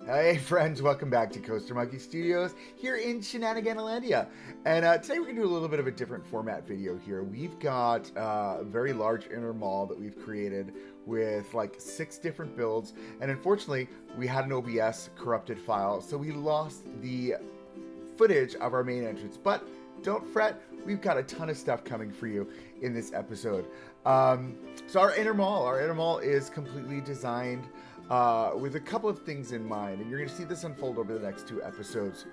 Hey friends, welcome back to Coaster Monkey Studios here in Shenaniganilandia. And today we're going to do a little bit of a different format video here. We've got a very large inner mall that we've created with like 6 different builds. And unfortunately, we had an OBS corrupted file, so we lost the footage of our main entrance. But don't fret, we've got a ton of stuff coming for you in this episode. So our inner mall is completely designed with a couple of things in mind, and you're going to see this unfold over the next 2 episodes.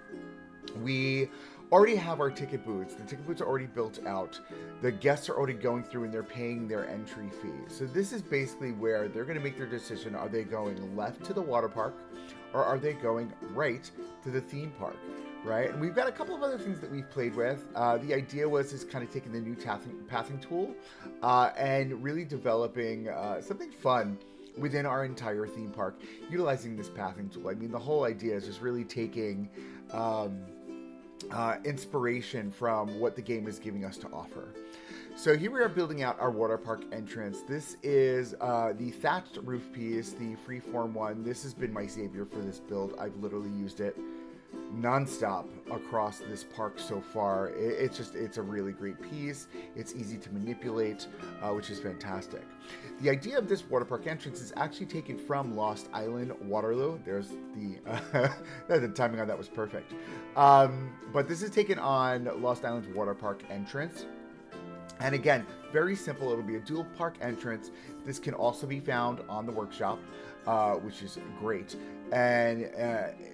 We already have our ticket booths. The ticket booths are already built out. The guests are already going through and they're paying their entry fee. So this is basically where they're going to make their decision. Are they going left to the water park or are they going right to the theme park? Right, and we've got a couple of other things that we've played with. The idea was is kind of taking the new pathing tool and really developing something fun within our entire theme park, utilizing this pathing tool. I mean, the whole idea is just really taking inspiration from what the game is giving us to offer. So here we are building out our water park entrance. This is the thatched roof piece, the freeform one. This has been my savior for this build. I've literally used it non-stop across this park so far. It's a really great piece. It's easy to manipulate, which is fantastic. The idea of this water park entrance is actually taken from Lost Island Waterloo. There's the timing on that was perfect. But this is taken on Lost Island's water park entrance. And again, very simple. It'll be a dual park entrance. This can also be found on the workshop, which is great. And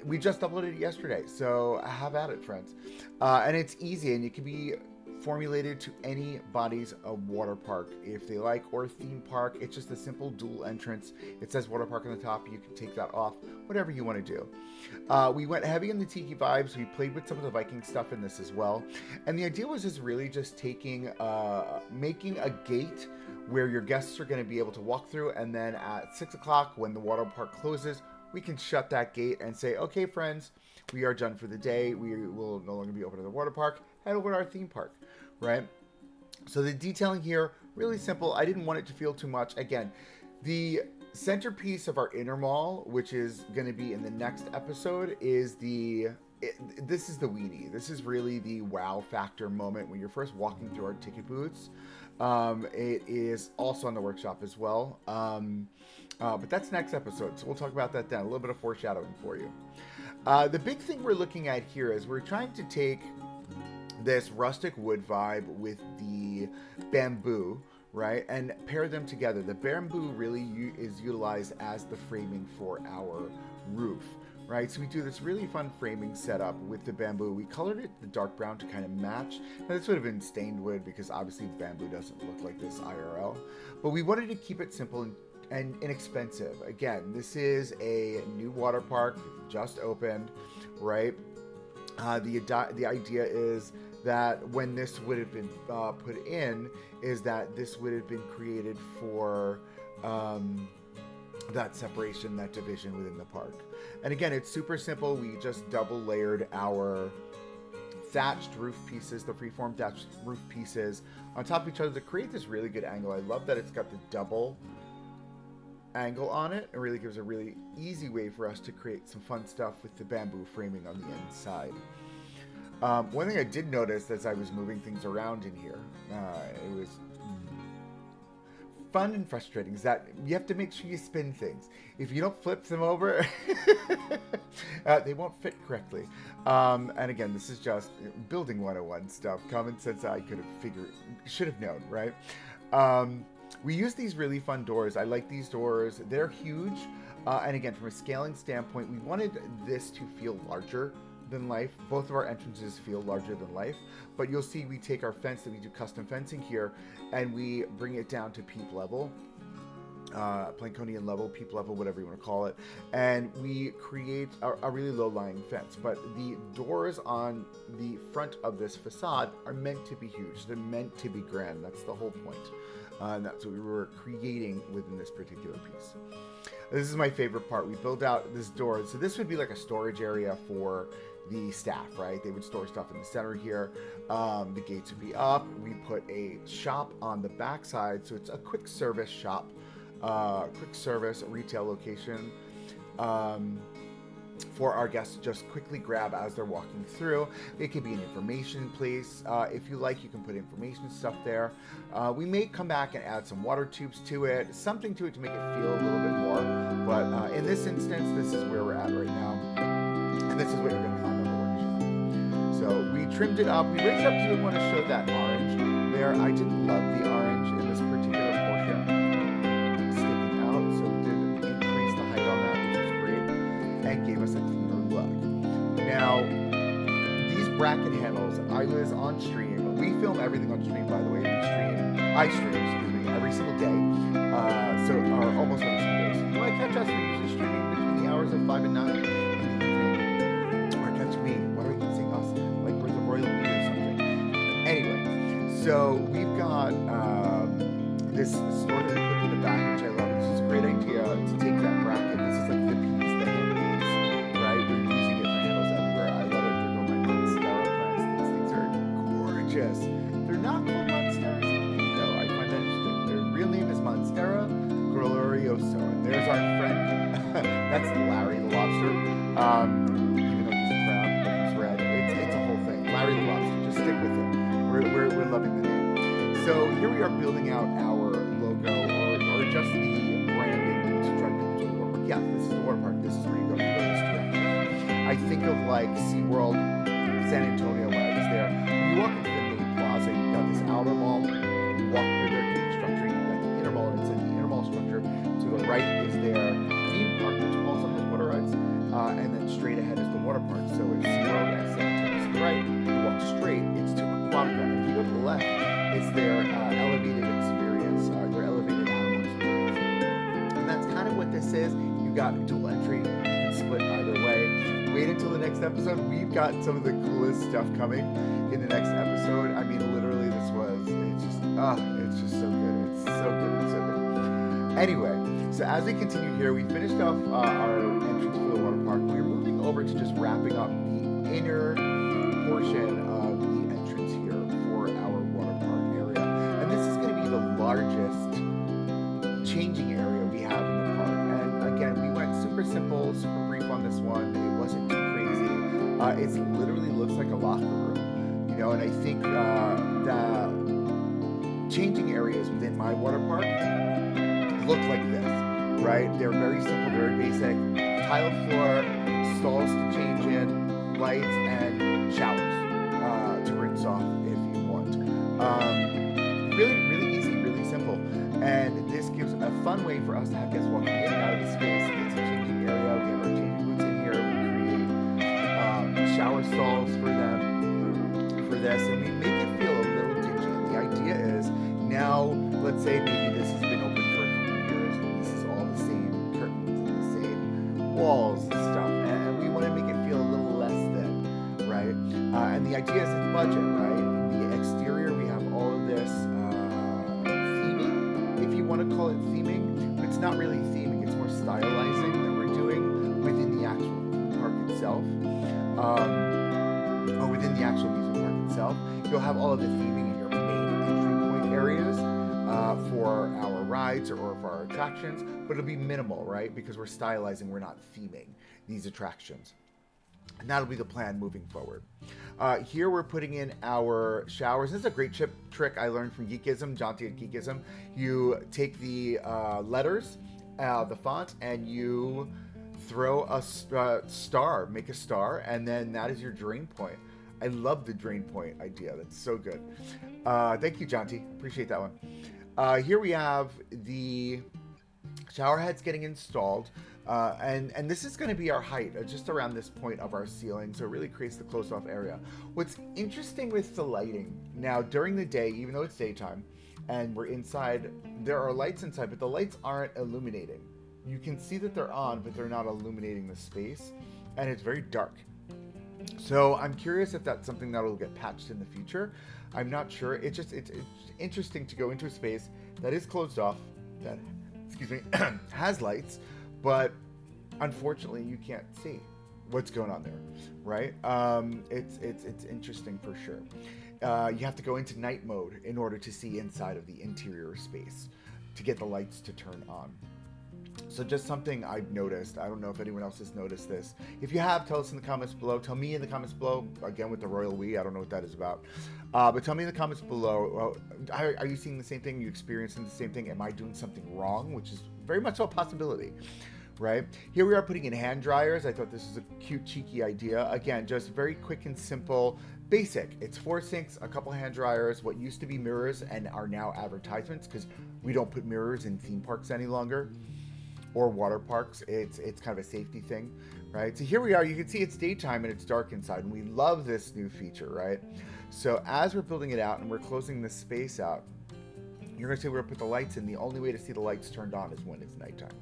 we just uploaded it yesterday, so have at it, friends. And it's easy, and it can be formulated to any body's water park if they like, or theme park. It's just a simple dual entrance. It says water park on the top. You can take that off, whatever you want to do. We went heavy in the tiki vibes. We played with some of the Viking stuff in this as well. And the idea was really just taking, making a gate where your guests are going to be able to walk through, and then at 6 o'clock when the water park closes, we can shut that gate and say, okay, friends, we are done for the day. We will no longer be open to the water park. Head over to our theme park, right? So the detailing here, really simple. I didn't want it to feel too much. Again, the centerpiece of our inner mall, which is going to be in the next episode, is this is the weenie. This is really the wow factor moment when you're first walking through our ticket booths. It is also on the workshop as well. But that's next episode, so we'll talk about that then. A little bit of foreshadowing for you. The big thing we're looking at here is we're trying to take this rustic wood vibe with the bamboo, right, and pair them together. The bamboo really is utilized as the framing for our roof, right? So we do this really fun framing setup with the bamboo. We colored it the dark brown to kind of match. Now this would have been stained wood because obviously bamboo doesn't look like this IRL, but we wanted to keep it simple and inexpensive. Again, this is a new water park, just opened, right? The idea is that when this would have been put in, is that this would have been created for that separation, that division within the park. And again, it's super simple. We just double layered our thatched roof pieces, the freeform thatched roof pieces on top of each other to create this really good angle. I love that it's got the double angle on it. It really gives a really easy way for us to create some fun stuff with the bamboo framing on the inside. One thing I did notice as I was moving things around in here, it was fun and frustrating, is that you have to make sure you spin things. If you don't flip them over, they won't fit correctly. And again, this is just building 101 stuff. Common sense I should have known, right? We use these really fun doors. I like these doors. They're huge. And again, from a scaling standpoint, we wanted this to feel larger than life. Both of our entrances feel larger than life, but you'll see we take our fence that we do custom fencing here and we bring it down to peep level, Planconian level, peep level, whatever you want to call it, and we create a really low-lying fence. But the doors on the front of this facade are meant to be huge. They're meant to be grand. That's the whole point. And that's what we were creating within this particular piece. This is my favorite part. We build out this door. So this would be like a storage area for the staff, right? They would store stuff in the center here. The gates would be up. We put a shop on the back side. So it's a quick service shop, quick service retail location. for our guests to just quickly grab as they're walking through. It could be an information place. If you like, you can put information stuff there. We may come back and add some water tubes to it, something to it to make it feel a little bit more. But in this instance, this is where we're at right now. And this is what you're going to find on the workshop. So we trimmed it up. We raised it up because we want to show that orange there. I didn't love the orange in this particular portion sticking out. So we did increase the height on that, which is great, and gave us a cleaner look. Now, these bracket handles, I was on stream. We film everything on stream, by the way. I stream, every single day. Or almost every single day. So if you want to catch us, we're usually streaming between the hours of 5 and 9 in the evening. Or catch me. What are you seeing us? Like we're the royal we or something. Anyway, so we've got this store that we put in the back, which I love. It's just a great idea to take that bracket. This is like the piece, the handle piece, right? We're using it for handles everywhere. I love it. They're my monstera plants. These things are gorgeous. They're not called monsteras, though. I find that interesting. Their real name is Monstera glorioso. And there's our friend. That's Larry the lobster. Even though he's a crab, but he's red. It's a whole thing. Larry the lobster. Just stick with it. We're loving the name. So here we are building out our logo or just the branding to drive people to the water park. Yeah, this is the water park. This is where you go this direction. I think of like SeaWorld, San Antonio when I was there. When you walk into the main plaza, you've got this outer mall. You walk through their gate structure, you've got the inner mall, and it's in the inner mall structure. To the right is their theme park, which also has water rides. And then straight ahead is the water park. So it's SeaWorld and San Antonio. To the right, you walk straight, it's to Aquatica. If you go to the left, it's their elevated experience, their elevated animal experience. And that's kind of what this is. You've got dual entry, you can split either way. Wait until the next episode. We've got some of the coolest stuff coming in the next episode. I mean, literally, it's just so good. It's so good. It's so good. Anyway, so as we continue here, we finished off our entrance for the water park. We're moving over to just wrapping up the inner portion of the entrance here for our water park area. And this is going to be the largest changing area we have in the park. And again, we went super simple, super brief on this one. It wasn't too crazy. It literally looks like a locker room, you know, and I think the changing areas within my water park look like this, right? They're very simple, very basic. Tiled floor, stalls to change in, lights, and showers to rinse off if you want. Really, really easy, really simple. And this gives a fun way for us to have guests walking in and out of the space. It's a changing area. We have our changing boots in here. We create shower stalls for them for this, and we make it feel a little dingy. And the idea is now, let's say maybe this has been open for a couple of years, and this is all the same curtains and the same walls and stuff, and we want to make it feel a little less than, right? And the idea is it's budget, right? The exterior, we have all of this theming, if you want to call it theming, but it's not really theming, it's more stylizing that we're doing within the actual theme park itself, or within the actual amusement park itself. You'll have all of the theming in your main entry point areas for our rides or for our attractions, but it'll be minimal, right? Because we're stylizing, we're not theming these attractions. And that'll be the plan moving forward. Here we're putting in our showers. This is a great trick I learned from Geekism, Jaunty at Geekism. You take the letters, the font, and you throw a star, make a star, and then that is your drain point. I love the drain point idea. That's so good. Thank you, Jaunty. Appreciate that one. Here we have the shower heads getting installed. And this is going to be our height, just around this point of our ceiling, so it really creates the closed off area. What's interesting with the lighting, now during the day, even though it's daytime, and we're inside, there are lights inside, but the lights aren't illuminating. You can see that they're on, but they're not illuminating the space, and it's very dark. So I'm curious if that's something that will get patched in the future. I'm not sure. It's interesting to go into a space that is closed off, that, has lights, but unfortunately you can't see what's going on there, right? It's interesting for sure. You have to go into night mode in order to see inside of the interior space to get the lights to turn on. So just something I've noticed. I don't know if anyone else has noticed this. If you have, tell us in the comments below. Tell me in the comments below. Again, with the royal we, I don't know what that is about. But tell me in the comments below. Are you seeing the same thing? Are you experiencing the same thing? Am I doing something wrong? Which is very much a possibility, right? Here we are putting in hand dryers. I thought this was a cute, cheeky idea. Again, just very quick and simple. Basic. It's 4 sinks, a couple hand dryers, what used to be mirrors and are now advertisements because we don't put mirrors in theme parks any longer. Or water parks. It's kind of a safety thing, right? So here we are. You can see it's daytime and it's dark inside, and we love this new feature, right? So as we're building it out and we're closing this space out, you're gonna say we're gonna put the lights in. The only way to see the lights turned on is when it's nighttime.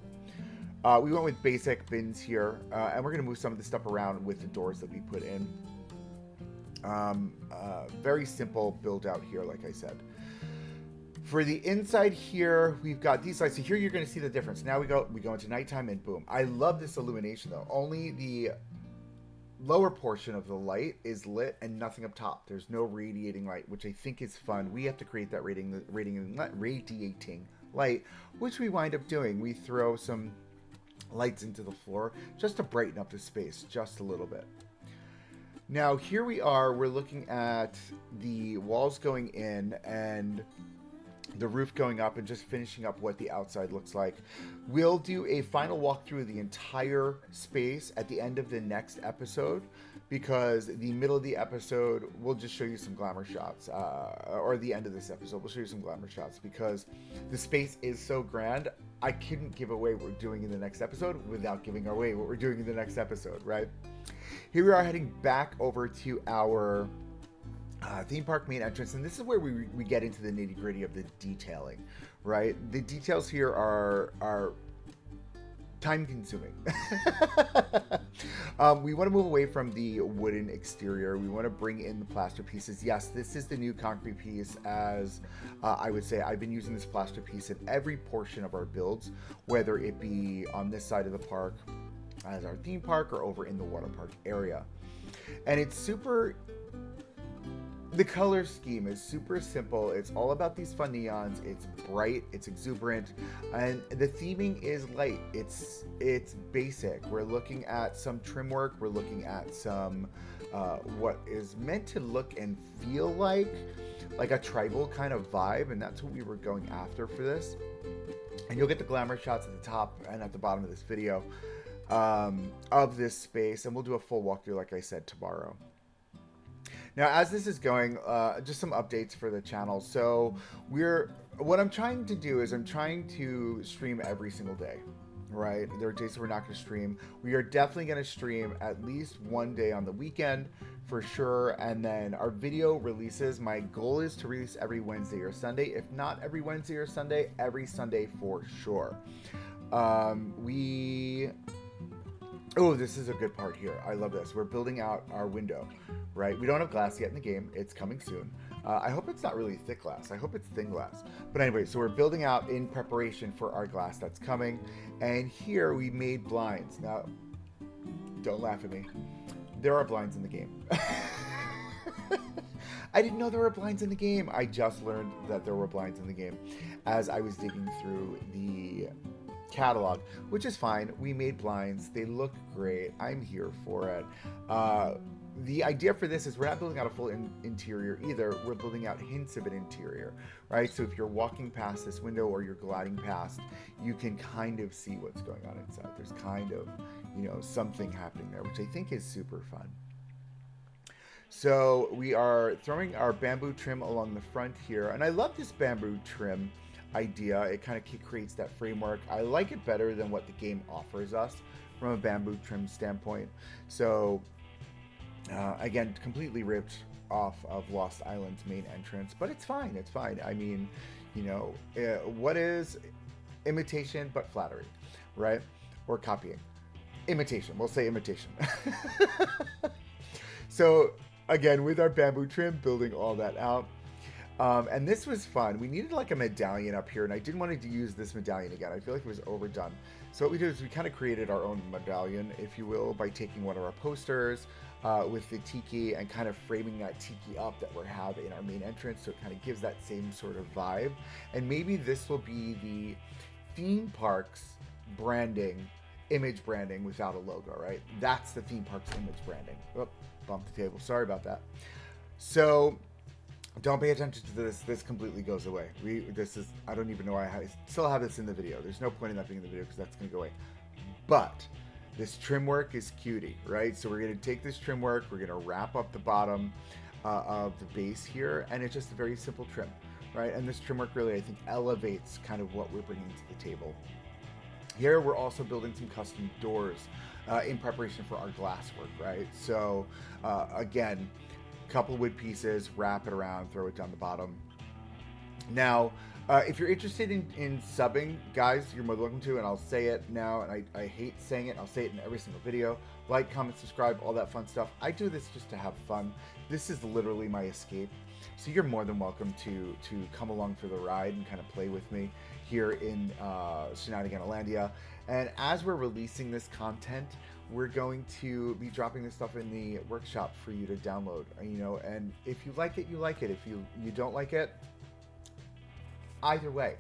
We went with basic bins here, and we're gonna move some of the stuff around with the doors that we put in. Very simple build out here, like I said. For the inside here, we've got these lights. So here you're going to see the difference. Now we go into nighttime and boom. I love this illumination though. Only the lower portion of the light is lit and nothing up top. There's no radiating light, which I think is fun. We have to create that radiating light, which we wind up doing. We throw some lights into the floor just to brighten up the space just a little bit. Now here we are. We're looking at the walls going in and the roof going up and just finishing up what the outside looks like. We'll do a final walkthrough of the entire space at the end of the next episode, because the middle of the episode we'll just show you some glamour shots, or the end of this episode we'll show you some glamour shots, because the space is so grand. I couldn't give away what we're doing in the next episode without giving away what we're doing in the next episode, right? Here we are heading back over to our theme park main entrance, and this is where we get into the nitty gritty of the detailing, right? The details here are time consuming. We want to move away from the wooden exterior. We want to bring in the plaster pieces. Yes, this is the new concrete piece. As I would say, I've been using this plaster piece in every portion of our builds, whether it be on this side of the park as our theme park or over in the water park area. And it's super... The color scheme is super simple. It's all about these fun neons. It's bright, it's exuberant, and the theming is light. It's basic. We're looking at some trim work. We're looking at some what is meant to look and feel like a tribal kind of vibe, and that's what we were going after for this. And you'll get the glamour shots at the top and at the bottom of this video of this space, and we'll do a full walkthrough, like I said, tomorrow. Now, as this is going, just some updates for the channel. So what I'm trying to do is I'm trying to stream every single day, right? There are days that we're not going to stream. We are definitely going to stream at least one day on the weekend for sure. And then our video releases, my goal is to release every Wednesday or Sunday. If not every Wednesday or Sunday, every Sunday for sure. Oh, this is a good part here. I love this. We're building out our window, right? We don't have glass yet in the game. It's coming soon. I hope it's not really thick glass. I hope it's thin glass. But anyway, so we're building out in preparation for our glass that's coming. And here we made blinds. Now, don't laugh at me. There are blinds in the game. I didn't know there were blinds in the game. I just learned that there were blinds in the game as I was digging through the catalog, which is fine. We made blinds. They look great. I'm here for it. The idea for this is we're not building out a full interior either. We're building out hints of an interior, right? So if you're walking past this window or you're gliding past, you can kind of see what's going on inside. There's kind of, something happening there, which I think is super fun. So we are throwing our bamboo trim along the front here, and I love this bamboo trim idea. It kind of creates that framework. I like it better than what the game offers us from a bamboo trim standpoint. So again, completely ripped off of Lost Island's main entrance, but it's fine. It's fine. I mean, what is imitation but flattery, right? Or copying. Imitation. We'll say imitation. So again, with our bamboo trim, building all that out. And this was fun. We needed like a medallion up here, and I didn't want to use this medallion again. I feel like it was overdone. So what we did is we kind of created our own medallion, if you will, by taking one of our posters with the tiki and kind of framing that tiki up that we have in our main entrance, so it kind of gives that same sort of vibe. And maybe this will be the theme park's branding, image branding without a logo, right? That's the theme park's image branding. Oh, bumped the table. Sorry about that. So don't pay attention to this. This completely goes away. I don't even know why I still have this in the video. There's no point in that being in the video because that's going to go away. But this trim work is cutie, right? So we're going to take this trim work, we're going to wrap up the bottom of the base here, and it's just a very simple trim, right? And this trim work really, I think, elevates kind of what we're bringing to the table. Here, we're also building some custom doors in preparation for our glass work, right? So again, couple wood pieces, wrap it around, throw it down the bottom. Now, if you're interested in subbing, guys, you're more than welcome to, and I'll say it now, and I hate saying it, I'll say it in every single video. Like, comment, subscribe, all that fun stuff. I do this just to have fun. This is literally my escape. So you're more than welcome to come along for the ride and kind of play with me here in Shenaniganilandia. And as we're releasing this content, we're going to be dropping this stuff in the workshop for you to download, you know, and if you like it, you like it. If you don't like it, either way,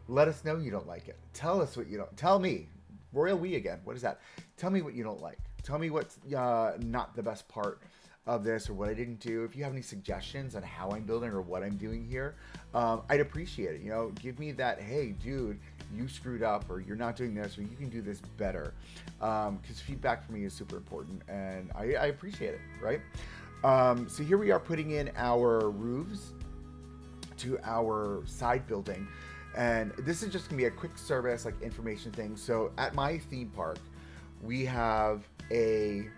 let us know you don't like it. Tell us what you don't, tell me, royal we again, what is that? Tell me what you don't like. Tell me what's not the best part of this or what I didn't do. If you have any suggestions on how I'm building or what I'm doing here, I'd appreciate it. You know, give me that, hey, dude, you screwed up, or you're not doing this, or you can do this better. Because feedback for me is super important, and I appreciate it, right? So here we are putting in our roofs to our side building. And this is just gonna be a quick service, like information thing. So at my theme park, we have a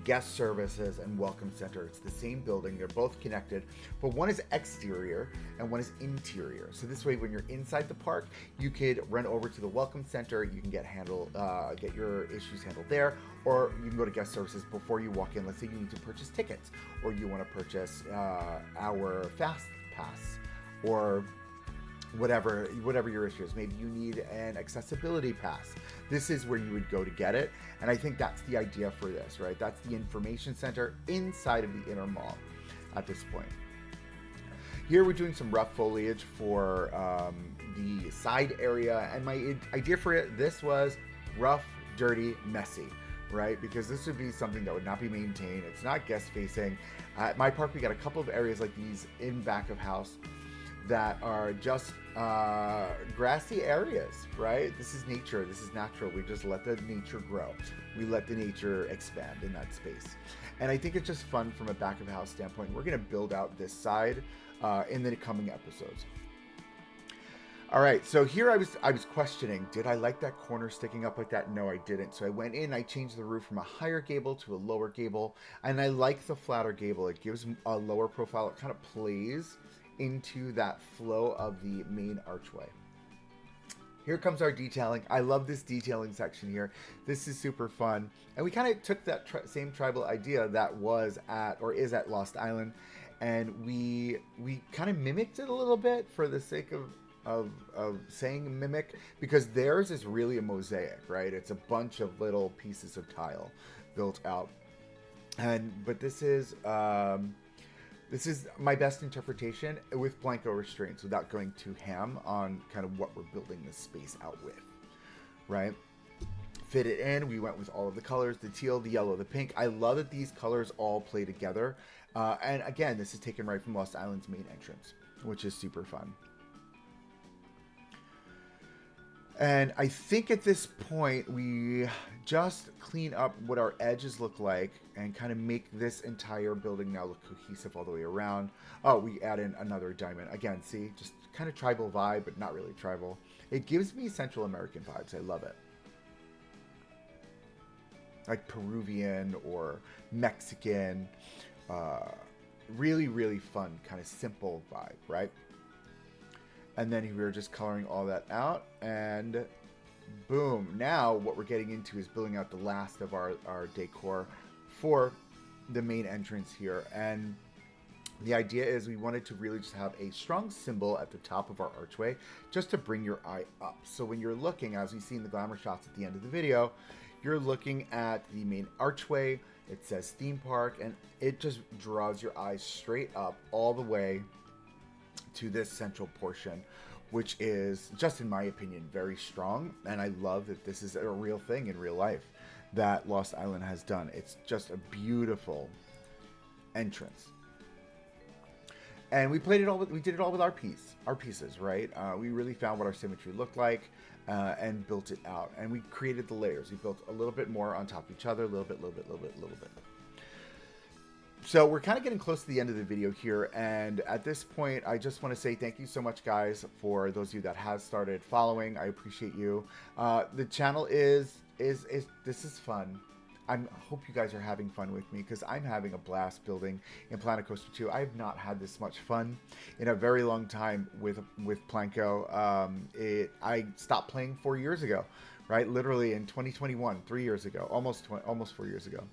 guest services and welcome center. It's the same building, they're both connected, but one is exterior and one is interior. So this way, when you're inside the park, you could run over to the welcome center, you can get your issues handled there, or you can go to guest services before you walk in. Let's say you need to purchase tickets, or you want to purchase our fast pass, or whatever your issue is. Maybe you need an accessibility pass. This is where you would go to get it. And I think that's the idea for this, right? That's the information center inside of the inner mall at this point. Here we're doing some rough foliage for the side area. And my idea for this was rough, dirty, messy, right? Because this would be something that would not be maintained. It's not guest facing. At my park, we got a couple of areas like these in back of house that are just grassy areas, right? This is nature, this is natural. We just let the nature grow. We let the nature expand in that space. And I think it's just fun from a back of house standpoint. We're gonna build out this side in the coming episodes. All right, so here I was questioning, did I like that corner sticking up like that? No, I didn't. So I went in, I changed the roof from a higher gable to a lower gable, and I like the flatter gable. It gives a lower profile. It kind of plays into that flow of the main archway. Here comes our detailing. I love this detailing section here. This is super fun. And we kind of took that same tribal idea that was at, or is at, Lost Island, and we kind of mimicked it a little bit for the sake of saying mimic, because theirs is really a mosaic, right? It's a bunch of little pieces of tile built out. But this is my best interpretation with blanco restraints without going too ham on kind of what we're building this space out with, right? Fit it in. We went with all of the colors, the teal, the yellow, the pink. I love that these colors all play together. And again, this is taken right from Lost Island's main entrance, which is super fun. And I think at this point, we just clean up what our edges look like and kind of make this entire building now look cohesive all the way around. Oh, we add in another diamond. Again, see, just kind of tribal vibe, but not really tribal. It gives me Central American vibes. I love it. Like Peruvian or Mexican. Really, really fun, kind of simple vibe, right? And then we were just coloring all that out, and boom. Now what we're getting into is building out the last of our decor for the main entrance here. And the idea is we wanted to really just have a strong symbol at the top of our archway just to bring your eye up. So when you're looking, as we see in the glamour shots at the end of the video, you're looking at the main archway. It says theme park, and it just draws your eyes straight up all the way to this central portion which is, just in my opinion, very strong. And I love that this is a real thing in real life that Lost Island has done. It's just a beautiful entrance. And we played it all. We did it all with our pieces, right? We really found what our symmetry looked like and built it out. And we created the layers. We built a little bit more on top of each other, a little bit. So we're kind of getting close to the end of the video here, and at this point, I just want to say thank you so much, guys, for those of you that have started following. I appreciate you. The channel this is fun. I hope you guys are having fun with me, because I'm having a blast building in Planet Coaster 2. I have not had this much fun in a very long time with Planko. I stopped playing 4 years ago, right? Literally in 2021, 3 years ago, almost 4 years ago.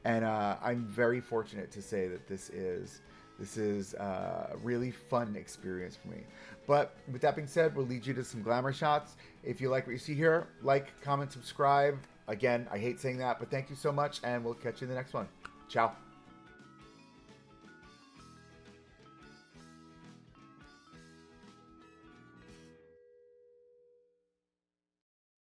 And I'm very fortunate to say that this is a really fun experience for me. But with that being said, we'll lead you to some glamour shots. If you like what you see here, like, comment, subscribe. Again, I hate saying that, but thank you so much, and we'll catch you in the next one. Ciao.